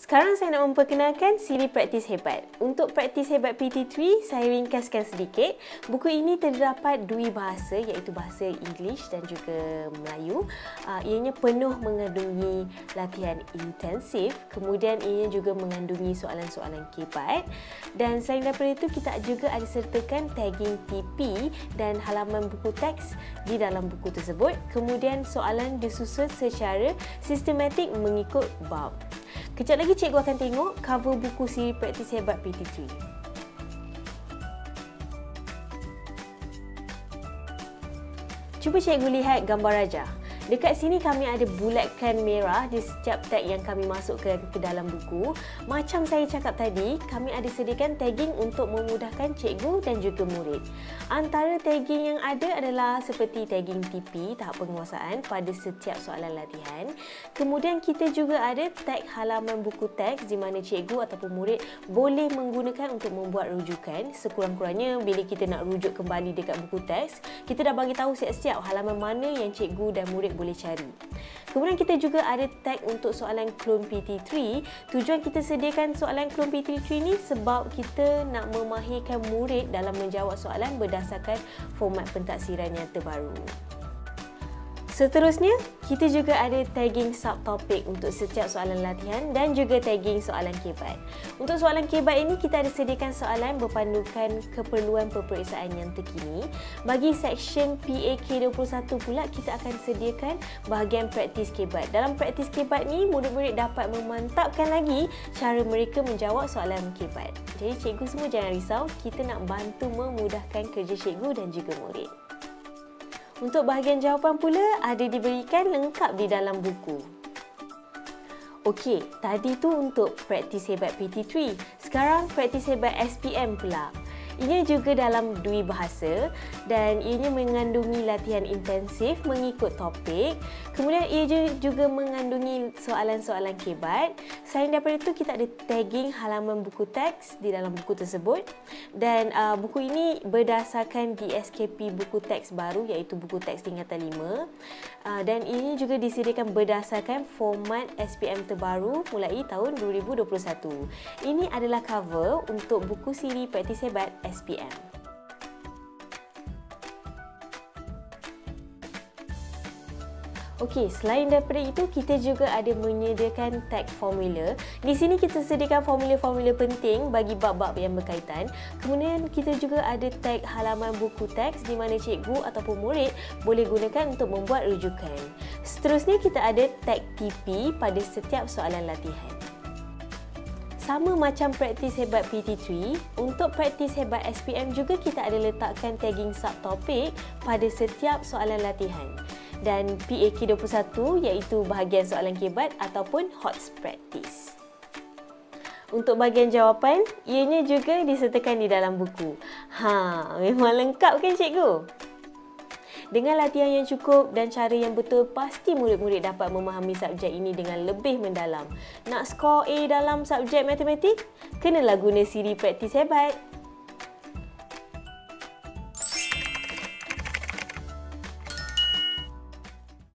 Sekarang saya nak memperkenalkan siri praktis hebat. Untuk praktis hebat PT3, saya ringkaskan sedikit. Buku ini terdapat dua bahasa, iaitu bahasa Inggeris dan juga Melayu. Ianya penuh mengandungi latihan intensif, kemudian ianya juga mengandungi soalan-soalan hebat. Dan selain daripada itu, kita juga ada sertakan tagging TP dan halaman buku teks di dalam buku tersebut. Kemudian soalan disusun secara sistematik mengikut bab. Kejap lagi cikgu akan tengok cover buku siri praktis hebat PT3. Cuba cikgu lihat gambar rajah. Dekat sini kami ada bulatkan merah di setiap tag yang kami masukkan ke dalam buku. Macam saya cakap tadi, kami ada sediakan tagging untuk memudahkan cikgu dan juga murid. Antara tagging yang ada adalah seperti tagging TP, tahap penguasaan pada setiap soalan latihan. Kemudian kita juga ada tag halaman buku teks di mana cikgu ataupun murid boleh menggunakan untuk membuat rujukan. Sekurang-kurangnya bila kita nak rujuk kembali dekat buku teks, kita dah bagi tahu siap-siap halaman mana yang cikgu dan murid boleh cari. Kemudian kita juga ada tag untuk soalan klon PT3. Tujuan kita sediakan soalan klon PT3 ni sebab kita nak memahirkan murid dalam menjawab soalan berdasarkan format pentaksiran yang terbaru. Seterusnya, kita juga ada tagging subtopik untuk setiap soalan latihan dan juga tagging soalan kebat. Untuk soalan kebat ini, kita ada sediakan soalan berpandukan keperluan peperiksaan yang terkini. Bagi seksyen PAK21 pula, kita akan sediakan bahagian praktis kebat. Dalam praktis kebat ni, murid-murid dapat memantapkan lagi cara mereka menjawab soalan kebat. Jadi, cikgu semua jangan risau, kita nak bantu memudahkan kerja cikgu dan juga murid. Untuk bahagian jawapan pula ada diberikan lengkap di dalam buku. Okey, tadi tu untuk praktis hebat PT3. Sekarang praktis hebat SPM pula. Ia juga dalam dua bahasa dan ianya mengandungi latihan intensif mengikut topik. Kemudian ia juga mengandungi soalan-soalan kebat. Selain daripada itu, kita ada tagging halaman buku teks di dalam buku tersebut. Dan buku ini berdasarkan DSKP buku teks baru iaitu buku teks tingkatan 5. Dan ini juga disediakan berdasarkan format SPM terbaru mulai tahun 2021. Ini adalah cover untuk buku siri praktis hebat SPM. Okey, selain daripada itu, kita juga ada menyediakan tag formula. Di sini kita sediakan formula-formula penting bagi bab-bab yang berkaitan. Kemudian kita juga ada tag halaman buku teks di mana cikgu ataupun murid boleh gunakan untuk membuat rujukan. Seterusnya kita ada tag TP pada setiap soalan latihan. Sama macam praktis hebat PT3, untuk praktis hebat SPM juga kita ada letakkan tagging subtopik pada setiap soalan latihan. Dan PAK21 iaitu bahagian soalan kebat ataupun HOTS practice. Untuk bahagian jawapan, ianya juga disertakan di dalam buku. Memang lengkap kan cikgu? Dengan latihan yang cukup dan cara yang betul, pasti murid-murid dapat memahami subjek ini dengan lebih mendalam. Nak skor A dalam subjek matematik? Kenalah guna siri praktis hebat.